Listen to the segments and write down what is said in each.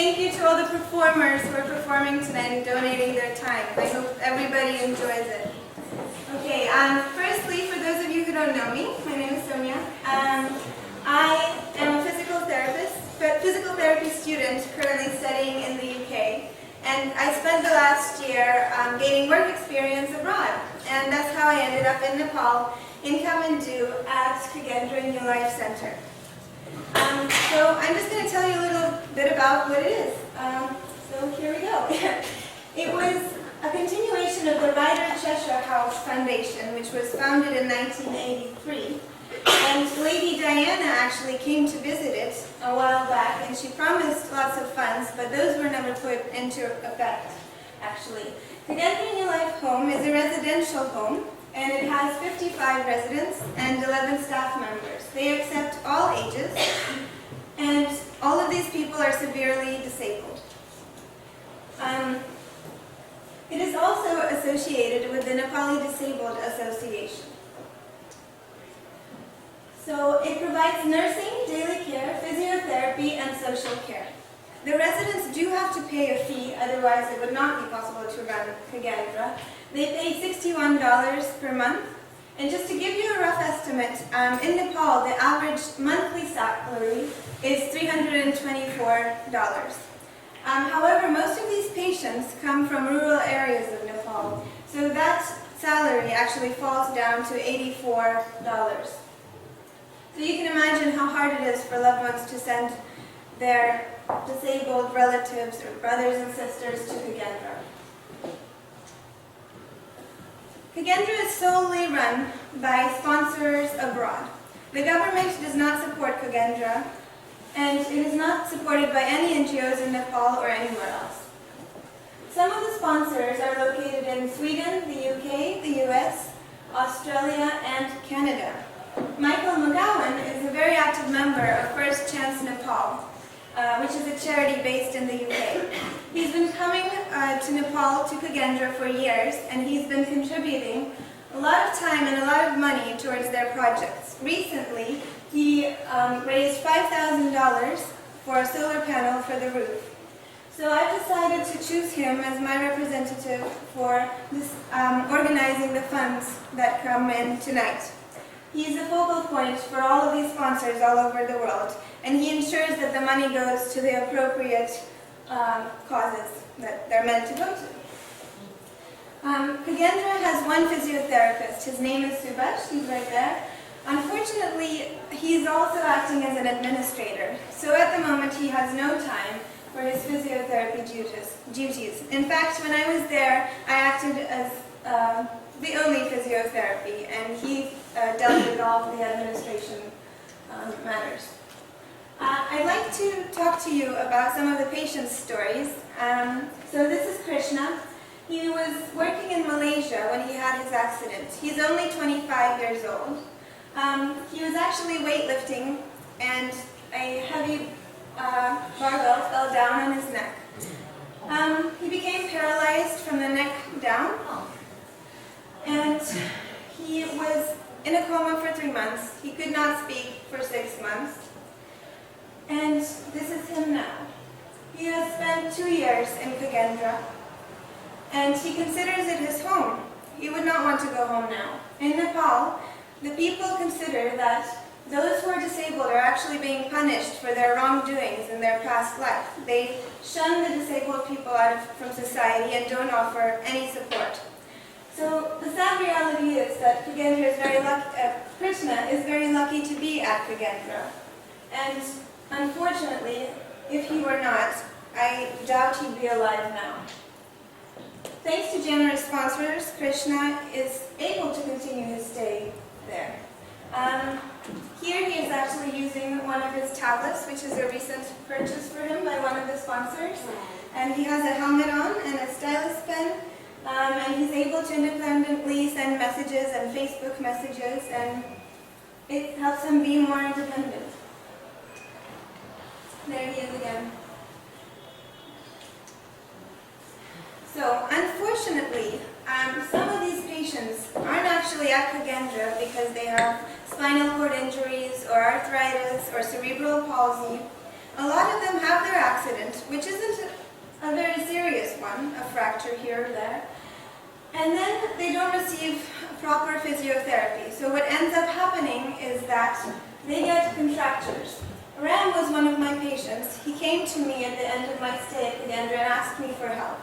thank you to all the performers who are performing tonight and donating their time. I hope everybody enjoys it. Okay, firstly, for those of you who don't know me, my name is Sonya. I am a physical therapy student currently studying in the UK. And I spent the last year gaining work experience abroad. And that's how I ended up in Nepal, in Kathmandu at Khagendra New Life Center. So I'm just going to tell you a little bit about what it is. So here we go. It was a continuation of the Ryder Cheshire House Foundation, which was founded in 1983. And Lady Diana actually came to visit it a while back, and she promised lots of funds, but those were never put into effect, actually. Khagendra New Life Home is a residential home, and it has 55 residents and 11 staff members. They accept all ages, and all of these people are severely disabled. It is also associated with the Nepali Disabled Association. So it provides nursing, daily care, physiotherapy, and social care. The residents do have to pay a fee, otherwise it would not be possible to run Khagendra. They pay $61 per month. And just to give you a rough estimate, in Nepal, the average monthly salary is $324. However, most of these patients come from rural areas of Nepal, so that salary actually falls down to $84. So you can imagine how hard it is for loved ones to send their disabled relatives or brothers and sisters to Khagendra. Khagendra is solely run by sponsors abroad. The government does not support Khagendra, and it is not supported by any NGOs in Nepal or anywhere else. Some of the sponsors are located in Sweden, the UK, the US, Australia, and Canada. Michael McGowan is a very active member of First Chance Nepal, which is a charity based in the UK. He's been coming to Nepal, to Khagendra for years, and he's been contributing a lot of time and a lot of money towards their projects. Recently, he raised $5,000 for a solar panel for the roof. So I've decided to choose him as my representative for this, organizing the funds that come in tonight. He's a focal point for all of these sponsors all over the world, and he ensures that the money goes to the appropriate causes that they're meant to go to. Khagendra has one physiotherapist. His name is Subhash. He's right there. Unfortunately, he's also acting as an administrator, so at the moment he has no time for his physiotherapy duties. In fact, when I was there, I acted as the only physiotherapy, and he dealt with all of the administration matters. I'd like to talk to you about some of the patients' stories. So this is Krishna. He was working in Malaysia when he had his accident. He's only 25 years old. He was actually weightlifting, and a heavy barbell fell down on his neck. He became paralyzed from the neck down, and he was in a coma for 3 months. He could not speak for 6 months. And this is him now. He has spent 2 years in Khagendra, and he considers it his home. He would not want to go home now. In Nepal, the people consider that those who are disabled are actually being punished for their wrongdoings in their past life. They shun the disabled people from society and don't offer any support. So the sad reality is that Krishna is very lucky to be at Khagendra. And unfortunately, if he were not, I doubt he'd be alive now. Thanks to generous sponsors, Krishna is able to continue his stay there. Here he is actually using one of his tablets, which is a recent purchase for him by one of the sponsors. And he has a helmet on and a stylus pen. And he's able to independently send messages and Facebook messages, and it helps him be more independent. There he is again. So, unfortunately, some of these patients aren't actually at Khagendra because they have spinal cord injuries or arthritis or cerebral palsy. a lot of them have their accident, which isn't a very serious one, a fracture here or there, and then they don't receive proper physiotherapy. So what ends up happening is that they get contractures. Ram was one of my patients. He came to me at the end of my stay at Kagendra and asked me for help.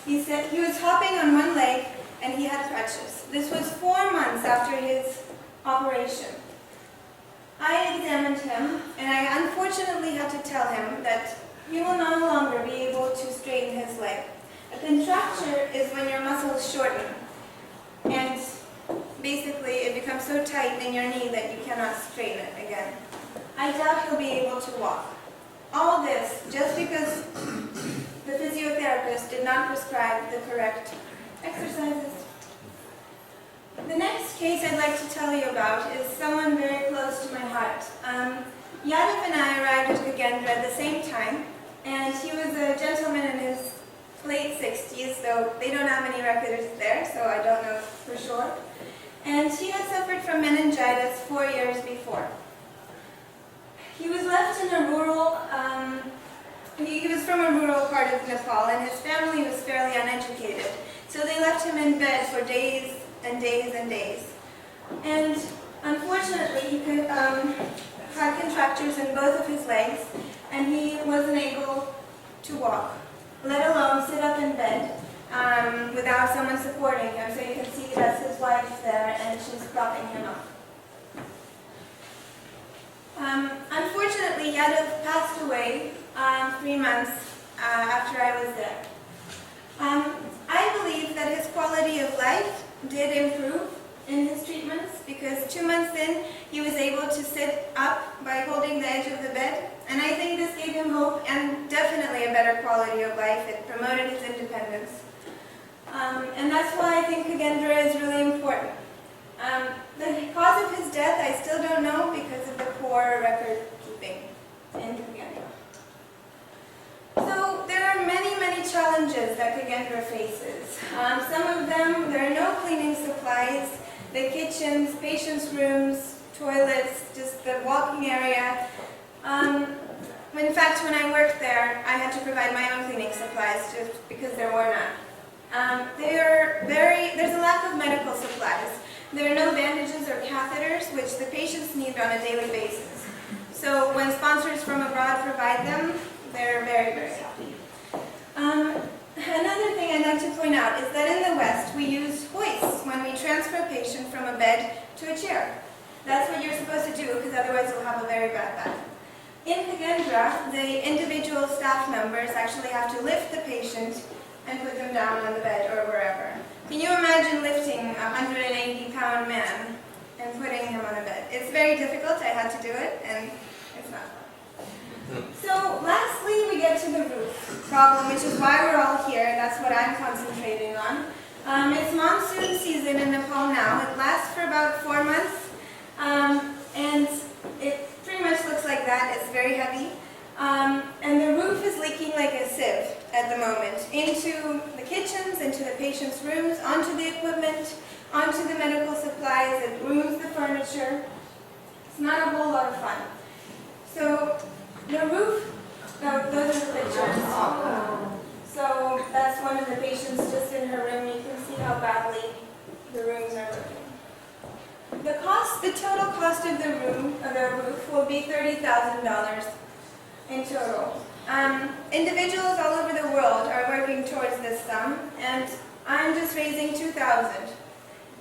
He said he was hopping on one leg and he had crutches. This was 4 months after his operation. I examined him and I unfortunately had to tell him that he will no longer be able to straighten his leg. A contracture is when your muscles shorten and basically it becomes so tight in your knee that you cannot straighten it again. I doubt he'll be able to walk. All this just because the physiotherapist did not prescribe the correct exercises. The next case I'd like to tell you about is someone very close to my heart. Yadov and I arrived at Kagendra at the same time, and he was a gentleman in his late 60s, though they don't have any records there, so I don't know for sure. And he had suffered from meningitis 4 years before. He was left in a rural, he was from a rural part of Nepal, and his family was fairly uneducated. So they left him in bed for days and days and days. And unfortunately, he had contractures in both of his legs, and he wasn't able to walk, let alone sit up in bed without someone supporting him. So you can see that's his wife there, and she's propping him up. Unfortunately, Yadov passed away 3 months after I was there. I believe that his quality of life did improve in his treatments because 2 months in, he was able to sit up by holding the edge of the bed. And I think this gave him hope and definitely a better quality of life. It promoted his independence. And that's why I think Kagendra is really important. The cause of his death I still don't know because of the poor record keeping in Kagendra. So there are many, many challenges that Kagendra faces. Some of them, there are no cleaning supplies, the kitchens, patients' rooms, toilets, just the walking area. In fact, when I worked there, I had to provide my own cleaning supplies just because there were none. There's a lack of medical supplies. There are no bandages or catheters, which the patients need on a daily basis. So when sponsors from abroad provide them, they're very, very happy. Another thing I'd like to point out is that in the West, we use hoists when we transfer a patient from a bed to a chair. That's what you're supposed to do, because otherwise you'll have a very bad back. In Kagendra, the individual staff members actually have to lift the patient and put them down on the bed or wherever. Can you imagine lifting a 180-pound man and putting him on a bed? It's very difficult. I had to do it, and it's not fun. So lastly, we get to the roof problem, which is why we're all here, and that's what I'm concentrating on. It's monsoon season in Nepal now. It lasts for about 4 months, and it pretty much looks like that. It's very heavy. And the roof is leaking like a sieve at the moment, into the kitchens, into the patient's rooms, onto the equipment, onto the medical supplies. It ruins the furniture. It's not a whole lot of fun. So the roof, those are the pictures. So that's one of the patients just in her room. You can see how badly the rooms are looking. The total cost of the roof will be $30,000 in total. Individuals all over the world are working towards this sum, and I'm just raising $2,000.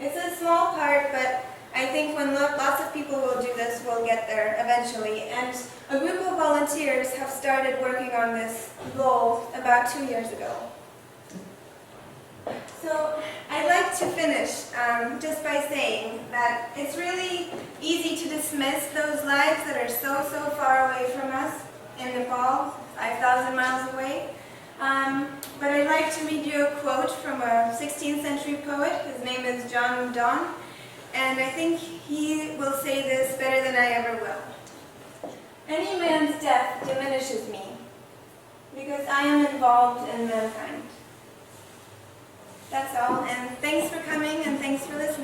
It's a small part, but I think when lots of people will do this, we'll get there eventually. And a group of volunteers have started working on this goal about 2 years ago. So I'd like to finish just by saying that it's really easy to dismiss those lives that are so far away from us in Nepal, 5,000 miles away. But I'd like to read you a quote from a 16th century poet. His name is John Donne, and I think he will say this better than I ever will. Any man's death diminishes me, because I am involved in mankind. That's all, and thanks for coming, and thanks for listening.